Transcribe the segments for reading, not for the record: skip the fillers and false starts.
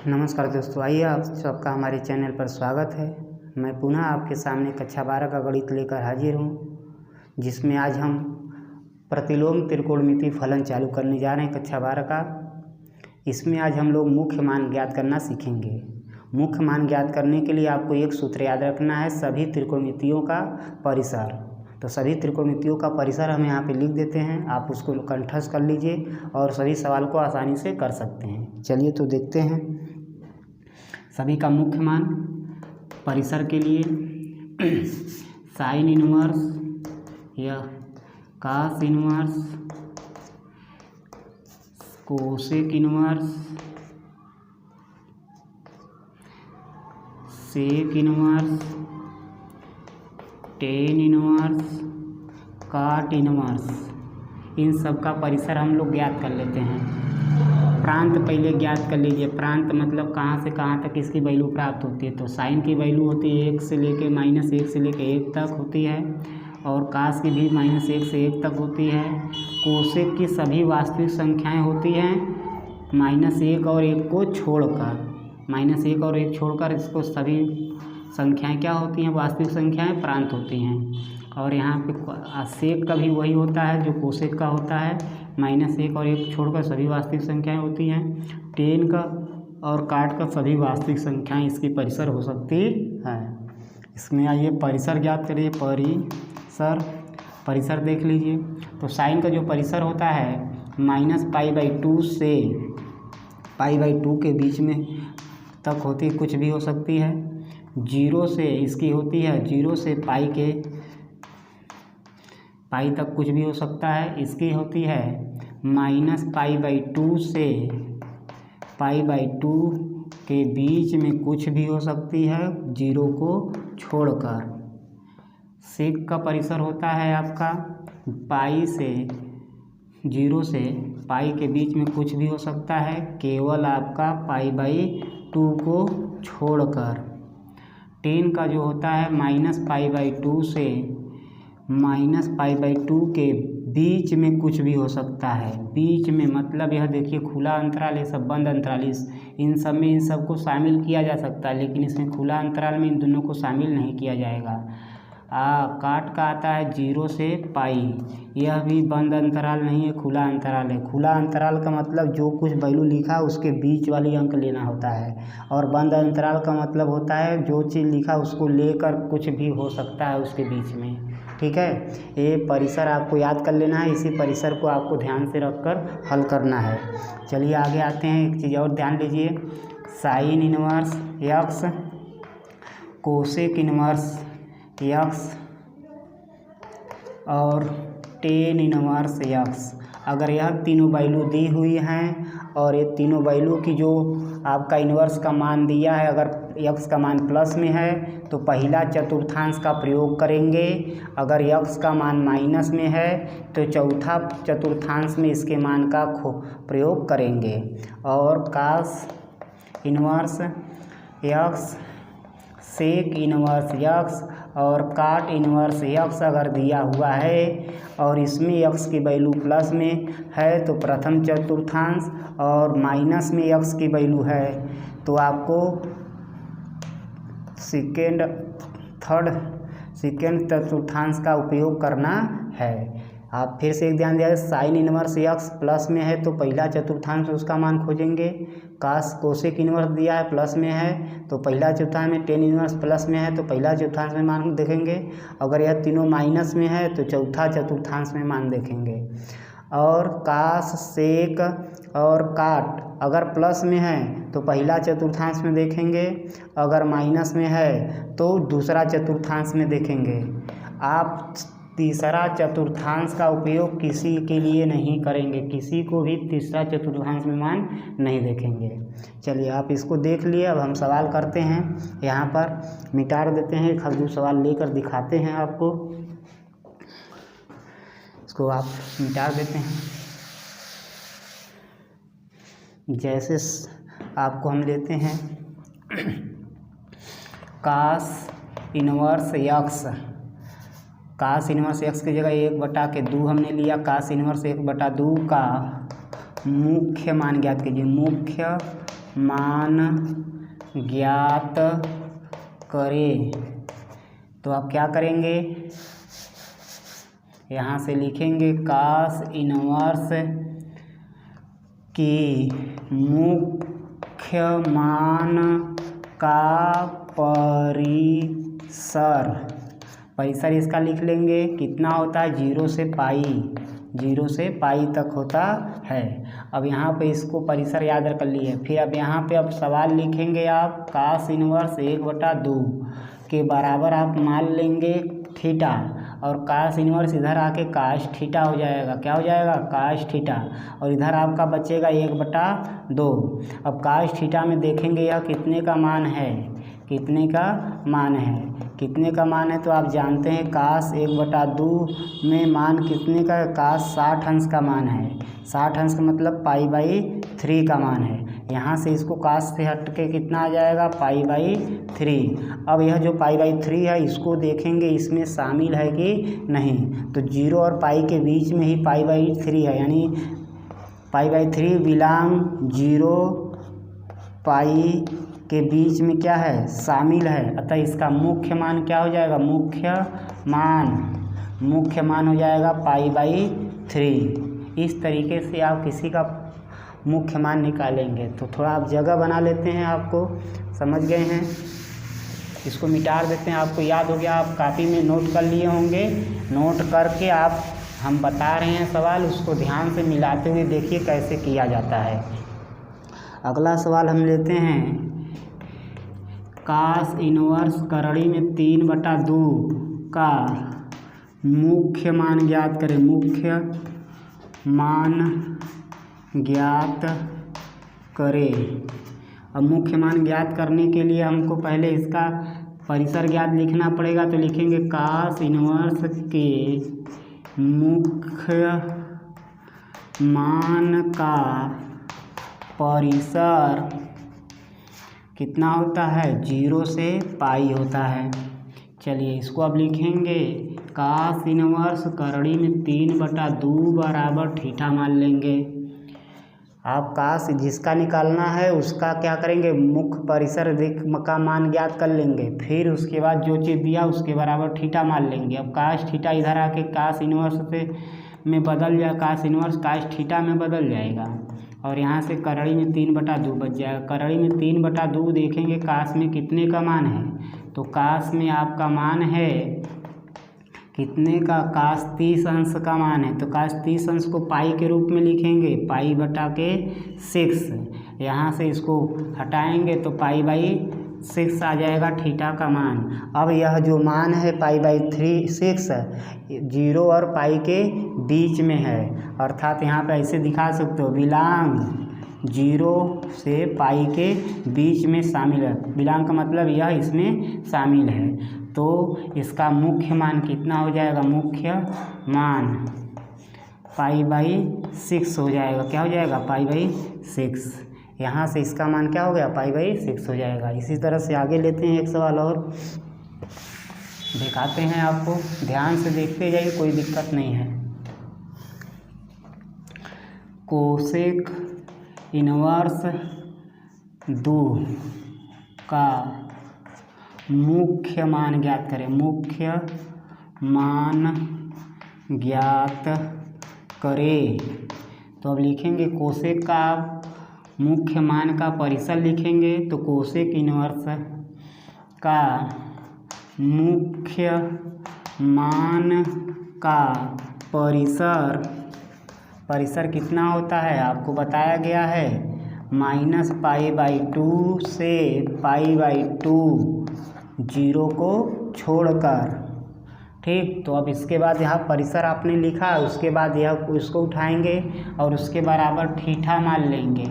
नमस्कार दोस्तों, आइए आप सबका हमारे चैनल पर स्वागत है। मैं पुनः आपके सामने कक्षा 12 का गणित लेकर हाजिर हूँ, जिसमें आज हम प्रतिलोम त्रिकोणमितीय फलन चालू करने जा रहे हैं कक्षा 12 का। इसमें आज हम लोग मुख्य मान ज्ञात करना सीखेंगे। मुख्य मान ज्ञात करने के लिए आपको एक सूत्र याद रखना है, सभी त्रिकोणमितियों का परिसर। तो सभी त्रिकोणमितियों का परिसर हम यहाँ पे लिख देते हैं, आप उसको कंठस्थ कर लीजिए और सभी सवाल को आसानी से कर सकते हैं। चलिए तो देखते हैं सभी का मुख्य मान परिसर के लिए साइन इनवर्स या cos inverse, cosec inverse, sec inverse, tan inverse, cot inverse, इन सब का परिसर हम लोग ज्ञात कर लेते हैं। प्रांत पहले ज्ञात कर लीजिए। प्रांत मतलब कहाँ से कहाँ तक इसकी वैल्यू प्राप्त होती है। तो साइन की वैल्यू होती है 1 से लेके -1 से लेके 1 तक होती है, और कास की भी -1 से 1 तक होती है। कोसेक की सभी वास्तविक संख्याएं होती हैं -1 और 1 को छोड़कर, -1 और 1 छोड़कर इसको सभी संख्याएं क्या होती हैं, वास्तविक संख्याएं प्रांत होती हैं। और यहाँ पे सेक का भी वही होता है जो कोसेक का होता है, -1 और 1 छोड़कर सभी वास्तविक संख्याएं होती हैं। टेन का और काट का सभी वास्तविक संख्याएं इसकी परिसर हो सकती है। इसमें आइए परिसर ज्ञात करिए। परिसर देख लीजिए। तो साइन का जो परिसर होता है -π/2 से π/2 के बीच में तक होती है, कुछ भी हो सकती है। 0 से इसकी होती है 0 से पाई तक कुछ भी हो सकता है। इसकी होती है -π/2 से π/2 के बीच में कुछ भी हो सकती है, 0 को छोड़कर। सेक का परिसर होता है आपका 0 से पाई के बीच में कुछ भी हो सकता है, केवल आपका π/2 को छोड़कर। टेन का जो होता है -π/2 से -π/2 के बीच में कुछ भी हो सकता है। बीच में मतलब यह देखिए खुला अंतराल, ये सब बंद अंतराल, इन सब में इन सब को शामिल किया जा सकता है, लेकिन इसमें खुला अंतराल में इन दोनों को शामिल नहीं किया जाएगा। काट का आता है 0 से पाई, यह भी बंद अंतराल नहीं है, खुला अंतराल है। खुला अंतराल का मतलब जो कुछ वैल्यू लिखा उसके बीच वाली अंक लेना होता है, और बंद अंतराल का मतलब होता है जो चीज़ लिखा उसको लेकर कुछ भी हो सकता है उसके बीच में। ठीक है, ये परिसर आपको याद कर लेना है, इसी परिसर को आपको ध्यान से रखकर हल करना है। चलिए आगे आते हैं। एक चीज़ और ध्यान लीजिए, sine inverse x, cosec inverse x और टेन इनवर्स x। अगर यह तीनों वैल्यू दी हुई हैं और ये तीनों वैल्यू की जो आपका इन्वर्स का मान दिया है, अगर x का मान प्लस में है तो पहला चतुर्थांश का प्रयोग करेंगे, अगर x का मान माइनस में है तो चौथा चतुर्थांश में इसके मान का प्रयोग करेंगे। और cos inverse x, sec inverse x और काट इन्वर्स x अगर दिया हुआ है और इसमें x की वैल्यू प्लस में है तो प्रथम चतुर्थांश, और माइनस में x की वैल्यू है तो आपको सेकेंड चतुर्थांश का उपयोग करना है। आप फिर से एक ध्यान दिया, साइन इनवर्स x प्लस में है तो पहला चतुर्थांश उसका मान खोजेंगे। कोसेक इनवर्स दिया है प्लस में है तो पहला चतुर्थांश में, टेन इनवर्स प्लस में है तो पहला चतुर्थांश में मान देखेंगे। अगर यह तीनों माइनस में है तो चौथा चतुर्थांश में मान देखेंगे। और कास, सेक और काट अगर प्लस में है तो पहला चतुर्थांश में देखेंगे, अगर माइनस में है तो दूसरा चतुर्थांश में देखेंगे। आप तीसरा चतुर्थांश का उपयोग किसी के लिए नहीं करेंगे, किसी को भी तीसरा चतुर्थांश में मान नहीं देखेंगे। चलिए आप इसको देख लिए, अब हम सवाल करते हैं। यहाँ पर मिटा देते हैं, एक दो सवाल लेकर दिखाते हैं आपको। इसको आप मिटा देते हैं। जैसे आपको हम लेते हैं कास इनवर्स x, कास इनवर्स x की जगह 1/2 हमने लिया। कास इनवर्स 1/2 का मुख्य मान ज्ञात कीजिए। मुख्य मान ज्ञात करें। तो आप क्या करेंगे, यहाँ से लिखेंगे cos इनवर्स की मुख्य मान का परिसर इसका लिख लेंगे, कितना होता है 0 से पाई तक होता है। अब यहाँ पे इसको परिसर याद कर लिए। फिर अब यहाँ पे अब सवाल लिखेंगे आप cos इनवर्स 1/2 के बराबर आप मान लेंगे थीटा, और cos इनवर्स इधर आके cos थीटा हो जाएगा। क्या हो जाएगा, cos थीटा, और इधर आपका बचेगा 1/2। अब cos थीटा में देखेंगे यह कितने का मान है, कितने का मान है तो आप जानते हैं cos 1/2 में मान कितने का, cos 60 अंश का मान है। 60 अंश का मतलब π/3 का मान है। यहाँ से इसको cos से हट के कितना आ जाएगा, π/3। अब यह जो π/3 है इसको देखेंगे इसमें शामिल है कि नहीं, तो 0 और पाई के बीच में ही π/3 है, यानी π/3 बिलोंग 0 पाई के बीच में क्या है, शामिल है। अतः इसका मुख्य मान क्या हो जाएगा, मुख्य मान हो जाएगा π/3। इस तरीके से आप किसी का मुख्य मान निकालेंगे। तो थोड़ा आप जगह बना लेते हैं, आपको समझ गए हैं, इसको मिटा देते हैं। आपको याद हो गया, आप कॉपी में नोट कर लिए होंगे, नोट करके आप हम बता रहे हैं सवाल, उसको ध्यान से मिलाते हुए देखिए कैसे किया जाता है। अगला सवाल हम लेते हैं, cos इनवर्स करड़ी में 3/2 का मुख्य मान ज्ञात करें। मुख्य मान ज्ञात करें। अब मुख्य मान ज्ञात करने के लिए हमको पहले इसका परिसर ज्ञात लिखना पड़ेगा। तो लिखेंगे cos इनवर्स के मुख्य मान का परिसर कितना होता है, 0 से पाई होता है। चलिए इसको अब लिखेंगे, cos इनवर्स करड़ी में 3/2 बराबर थीटा मान लेंगे। आप cos जिसका निकालना है उसका क्या करेंगे, मुख्य परिसर का मान ज्ञात कर लेंगे, फिर उसके बाद जो चीज़ दिया उसके बराबर थीटा मान लेंगे। अब cos थीटा इधर आके cos इनवर्स में बदल जाए, cos इनवर्स cos थीटा में बदल जाएगा, और यहाँ से करड़ी में 3/2 बच जाएगा। करड़ी में 3/2 देखेंगे cos में कितने का मान है, तो cos में आपका मान है कितने का, cos 30 अंश का मान है। तो cos 30 अंश को पाई के रूप में लिखेंगे, π/6। यहाँ से इसको हटाएंगे तो π/6 आ जाएगा थीटा का मान। अब यह जो मान है π/6 0 और पाई के बीच में है, अर्थात यहाँ पे ऐसे दिखा सकते हो, बिलोंग 0 से पाई के बीच में शामिल है। बिलोंग का मतलब यह इसमें शामिल है। तो इसका मुख्य मान कितना हो जाएगा, मुख्य मान π/6 हो जाएगा। क्या हो जाएगा, π/6। यहाँ से इसका मान क्या हो गया, π/6 हो जाएगा। इसी तरह से आगे लेते हैं, एक सवाल और दिखाते हैं आपको, ध्यान से देखते जाइए, कोई दिक्कत नहीं है। कोसेक इनवर्स 2 का मुख्य मान ज्ञात करें। मुख्य मान ज्ञात करें। तो अब लिखेंगे कोसेक का मुख्य मान का परिसर लिखेंगे। तो कोसेक इनवर्स का मुख्य मान का परिसर कितना होता है, आपको बताया गया है, -π/2 से π/2 0 को छोड़कर। ठीक, तो अब इसके बाद यहाँ परिसर आपने लिखा, उसके बाद यह उसको उठाएंगे और उसके बराबर थीटा मान लेंगे।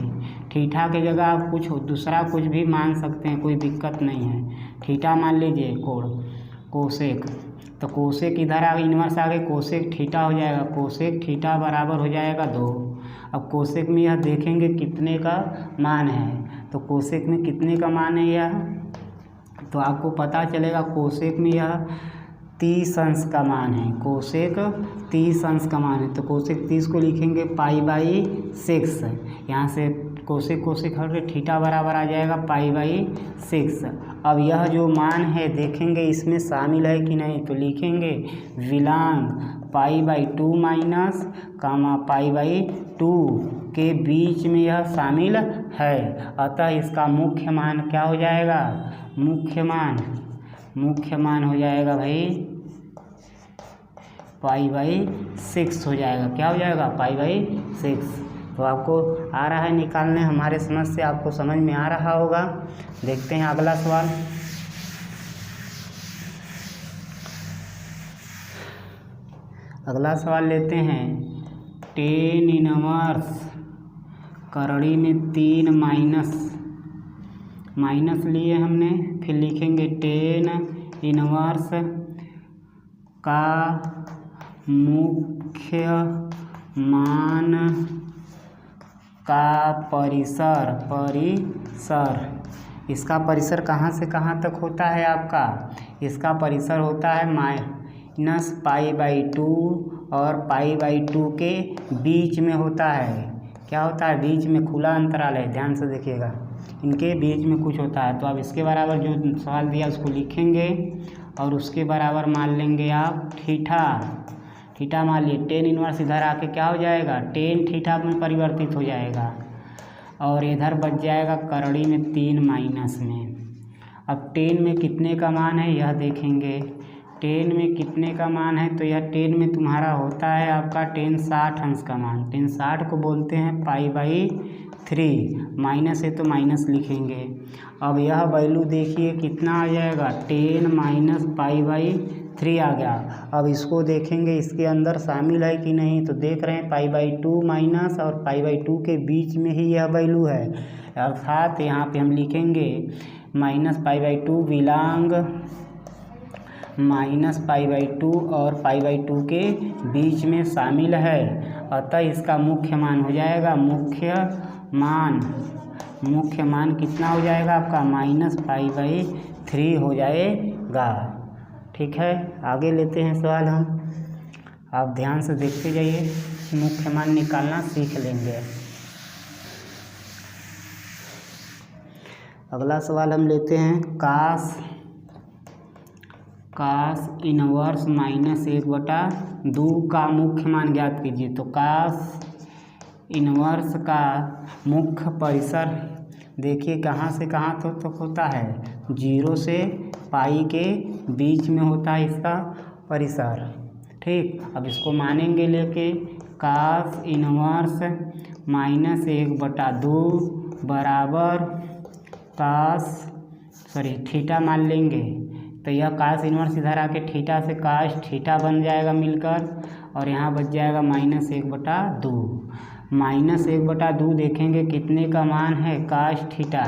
थीटा की जगह आप कुछ दूसरा कुछ भी मान सकते हैं, कोई दिक्कत नहीं है। थीटा मान लीजिए, कोसेक, तो कोसेक इधर आ इनवर्स आ गए, कोसेक थीटा हो जाएगा। कोसेक थीटा बराबर हो जाएगा 2। अब कोसेक में यह देखेंगे कितने का मान है, तो कोसेक में कितने का मान है यह, तो आपको पता चलेगा कोसेक में यह 30 अंश का मान है। कोसेक 30 अंश का मान है, तो कोसेक 30 को लिखेंगे π/6। यहाँ से कोसेक कोसेक हट के थीटा बराबर आ जाएगा π/6। अब यह जो मान है देखेंगे इसमें शामिल है कि नहीं, तो लिखेंगे विलांग π/2 माइनस π/2 के बीच में यह शामिल है। अतः इसका मुख्य मान क्या हो जाएगा, मुख्य मान हो जाएगा भाई π/6 हो जाएगा। क्या हो जाएगा, π/6। तो आपको आ रहा है निकालने, हमारे समझ से आपको समझ में आ रहा होगा। देखते हैं अगला सवाल। अगला सवाल लेते हैं। टेन इनवर्स करड़ी में 3 माइनस लिए हमने, फिर लिखेंगे टेन इनवर्स का मुख्य मान का परिसर। इसका परिसर कहाँ से कहाँ तक होता है आपका, इसका परिसर होता है -π/2 और π/2 के बीच में होता है। क्या होता है, बीच में खुला अंतराल है, ध्यान से देखिएगा, इनके बीच में कुछ होता है। तो आप इसके बराबर जो सवाल दिया उसको लिखेंगे और उसके बराबर मान लेंगे आप थीटा मान लिए। टेन इनवर्स इधर आके क्या हो जाएगा, टेन थीटा में परिवर्तित हो जाएगा और इधर बच जाएगा करड़ी में 3 माइनस में। अब टेन में कितने का मान है यह देखेंगे, टेन में कितने का मान है, तो यह टेन में तुम्हारा होता है आपका 10 60 अंश का मान। 10 60 को बोलते हैं π/3, माइनस है तो माइनस लिखेंगे। अब यह वैल्यू देखिए कितना आ जाएगा, 10 माइनस π/3 आ गया। अब इसको देखेंगे इसके अंदर शामिल है कि नहीं, तो देख रहे हैं π/2 माइनस और π/2 के बीच में ही यह वैल्यू है, अर्थात यहाँ पे हम लिखेंगे -π/2 बिलोंग -π/2 और π/2 के बीच में शामिल है। अतः इसका मुख्य मान हो जाएगा, मुख्य मान कितना हो जाएगा आपका, -π/3 हो जाएगा। ठीक है, आगे लेते हैं सवाल हम, आप ध्यान से देखते जाइए, मुख्य मान निकालना सीख लेंगे। अगला सवाल हम लेते हैं, कास इनवर्स -1/2 का मुख्य मान ज्ञात कीजिए। तो कास इनवर्स का मुख्य परिसर देखिए कहाँ से कहाँ तक होता है, 0 से पाई के बीच में होता है इसका परिसर। ठीक, अब इसको मानेंगे लेके कास इनवर्स -1/2 बराबर थीटा मान लेंगे। तो यह कास इनवर्स इधर आके थीटा से काश थीटा बन जाएगा मिलकर, और यहाँ बच जाएगा -1/2। -1/2 देखेंगे कितने का मान है, काश थीटा।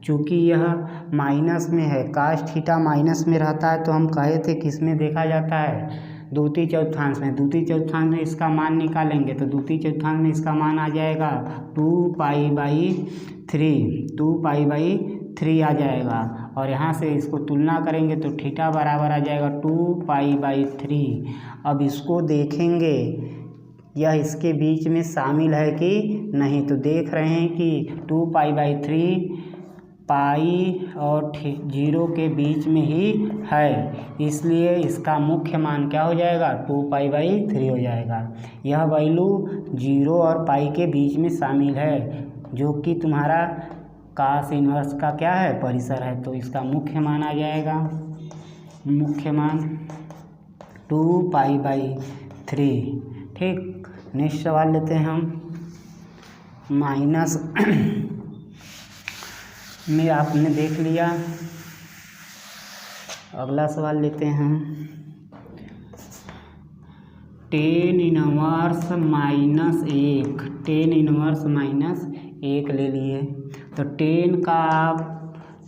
चूँकि यह माइनस में है, काश थीटा माइनस में रहता है, तो हम कहे थे किस में देखा जाता है, द्वितीय चतुर्थांश में। द्वितीय चतुर्थांश में इसका मान निकालेंगे तो द्वितीय चतुर्थांश में इसका मान आ जाएगा 2π/3 आ जाएगा, और यहाँ से इसको तुलना करेंगे तो थीटा बराबर आ जाएगा 2π/3। अब इसको देखेंगे यह इसके बीच में शामिल है कि नहीं, तो देख रहे हैं कि 2π/3 पाई और 0 के बीच में ही है, इसलिए इसका मुख्य मान क्या हो जाएगा, 2π/3 हो जाएगा। यह वैल्यू 0 और पाई के बीच में शामिल है, जो कि तुम्हारा कास इनवर्स का क्या है, परिसर है। तो इसका मुख्य मान आ जाएगा, मुख्य मान 2π/3। ठीक, नेक्स्ट सवाल लेते हैं हम, माइनस में आपने देख लिया। अगला सवाल लेते हैं हम, टेन इनवर्स -1 ले लिए। तो टेन का आप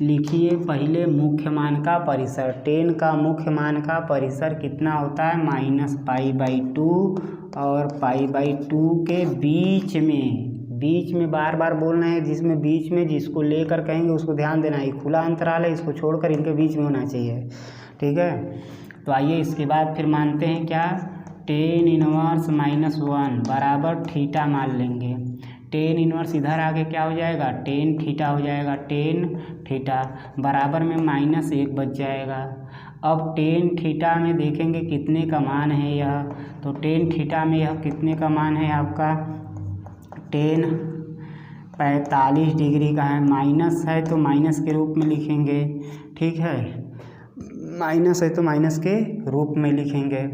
लिखिए पहले मुख्य मान का परिसर। टेन का मुख्य मान का परिसर कितना होता है, -π/2 और π/2 के बीच में बार बार बोलना है, जिसमें बीच में जिसको लेकर कहेंगे उसको ध्यान देना है, खुला अंतराल है, इसको छोड़कर इनके बीच में होना चाहिए। ठीक है, तो आइए इसके बाद फिर मानते हैं क्या, टेन इनवर्स -1 बराबर थीटा मान लेंगे। टेन इनवर्स इधर आके क्या हो जाएगा, टेन थीटा हो जाएगा, टेन थीटा बराबर में -1 बच जाएगा। अब टेन थीटा में देखेंगे कितने का मान है यह, तो टेन थीटा में यह कितने का मान है आपका, टेन 45 डिग्री का है। माइनस है तो माइनस के रूप में लिखेंगे, ठीक है, माइनस है तो माइनस के रूप में लिखेंगे।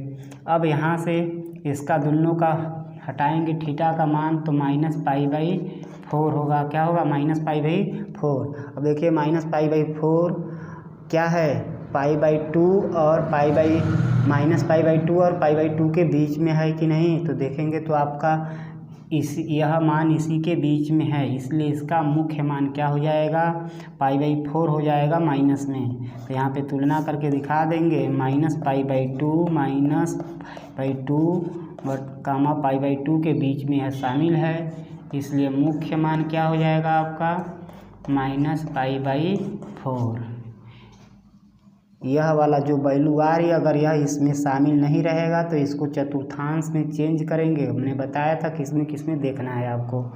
अब यहाँ से इसका दोनों का हटाएंगे थीटा का मान, तो -π/4 होगा, क्या होगा, -π/4। अब देखिए -π/4 क्या है, π/2 और -π/2 और π/2 के बीच में है कि नहीं, तो देखेंगे तो आपका यह मान इसी के बीच में है, इसलिए इसका मुख्य मान क्या हो जाएगा, π/4 हो जाएगा माइनस में। तो यहाँ पे तुलना करके दिखा देंगे, -π/2 π/2 के बीच में है, शामिल है, इसलिए मुख्य मान क्या हो जाएगा आपका, -π/4। यह वाला जो वैल्यू आ रही है, अगर यह इसमें शामिल नहीं रहेगा तो इसको चतुर्थांश में चेंज करेंगे। हमने बताया था किसमें किसमें देखना है आपको,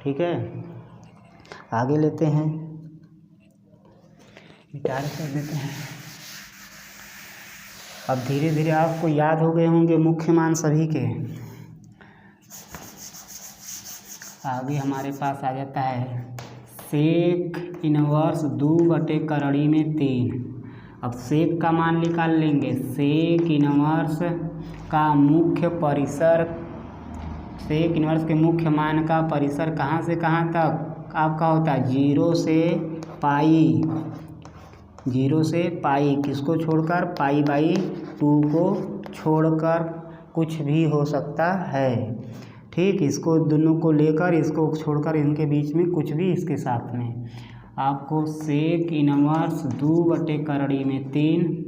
ठीक है। आगे लेते हैं, विचार कर देते हैं। अब धीरे धीरे आपको याद हो गए होंगे मुख्य मान सभी के। आगे हमारे पास आ जाता है सेक इनवर्स 2/3। अब सेक का मान निकाल लेंगे, सेक इनवर्स का मुख्य परिसर, सेक इनवर्स के मुख्य मान का परिसर कहाँ से कहाँ तक आपका होता है, 0 से पाई, 0 से पाई, किसको छोड़कर, π/2 को छोड़कर कुछ भी हो सकता है, ठीक। इसको दोनों को लेकर, इसको छोड़कर, इनके बीच में कुछ भी इसके साथ में आपको सेक इनवर्स 2/3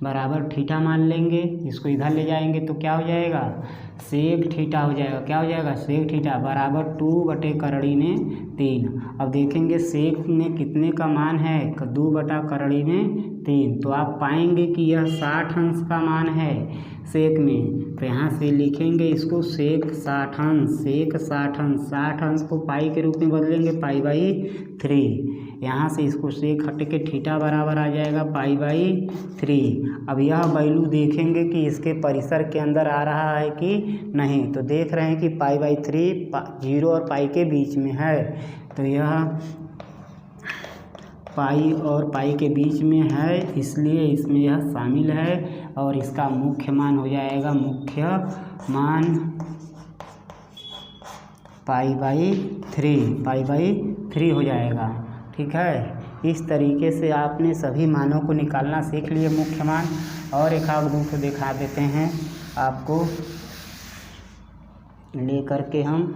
बराबर थीटा मान लेंगे। इसको इधर ले जाएंगे तो क्या हो जाएगा, सेक थीटा हो जाएगा, क्या हो जाएगा, सेक थीटा बराबर 2/3। अब देखेंगे सेक में कितने का मान है, 2/3, तो आप पाएंगे कि यह 60 अंश का मान है सेक में। तो यहाँ से लिखेंगे इसको सेक 60 अंश, सेक 60 अंश, 60 अंश को पाई के रूप में बदलेंगे, π/3। यहाँ से इसको सेक हट के थीटा बराबर आ जाएगा π/3। अब यह वैल्यू देखेंगे कि इसके परिसर के अंदर आ रहा है कि नहीं, तो देख रहे हैं कि π/3 0 और पाई के बीच में है, तो यह पाई और पाई के बीच में है, इसलिए इसमें यह शामिल है। और इसका मुख्य मान हो जाएगा, मुख्य मान π/3 हो जाएगा, ठीक है। इस तरीके से आपने सभी मानों को निकालना सीख लिए, मुख्य मान। और एक आध दो को दिखा देते हैं आपको, ले करके हम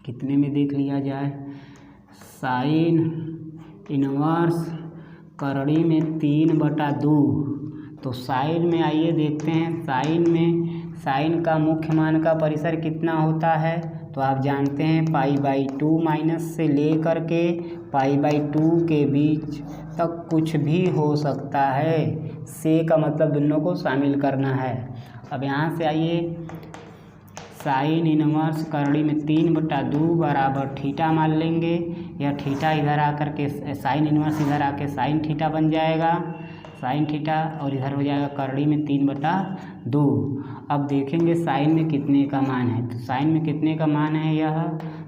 कितने में देख लिया जाए, साइन इनवर्स करड़ी में 3/2। तो साइन में आइए देखते हैं, साइन में साइन का मुख्य मान का परिसर कितना होता है, तो आप जानते हैं π/2 माइनस से ले करके π/2 के बीच तक कुछ भी हो सकता है। से का मतलब दोनों को शामिल करना है। अब यहाँ से आइए, साइन इनवर्स करड़ी में 3/2 बराबर थीटा मान लेंगे। यह थीटा इधर आकर के साइन इनवर्स इधर आके साइन थीटा बन जाएगा, साइन थीटा, और इधर हो जाएगा करड़ी में 3/2। अब देखेंगे साइन में कितने का मान है, तो साइन में कितने का मान है यह,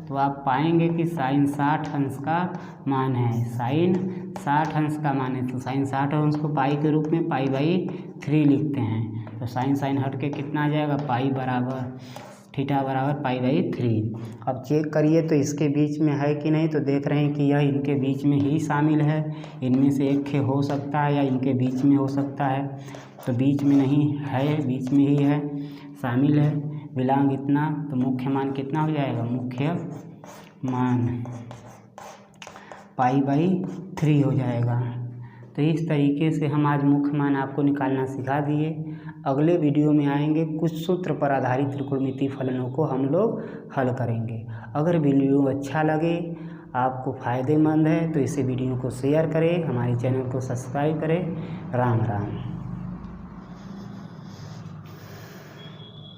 तो आप पाएंगे कि साइन 60 अंश का मान है, साइन 60 अंश का मान है। तो साइन 60 अंश को पाई के रूप में π/3 लिखते हैं। तो साइन साइन हट के कितना आ जाएगा, पाई बराबर थीटा बराबर π/3। अब चेक करिए तो इसके बीच में है कि नहीं, तो देख रहे हैं कि यह इनके बीच में ही शामिल है। इनमें से एक हो सकता है या इनके बीच में हो सकता है, तो बीच में नहीं है, बीच में ही है, शामिल है, बिलोंग इतना। तो मुख्य मान कितना हो जाएगा, मुख्य मान π/3 हो जाएगा। तो इस तरीके से हम आज मुख्य मान आपको निकालना सिखा दिए। अगले वीडियो में आएंगे, कुछ सूत्र पर आधारित त्रिकोणमितीय फलनों को हम लोग हल करेंगे। अगर वीडियो अच्छा लगे, आपको फ़ायदेमंद है तो इसे वीडियो को शेयर करें, हमारे चैनल को सब्सक्राइब करें। राम राम।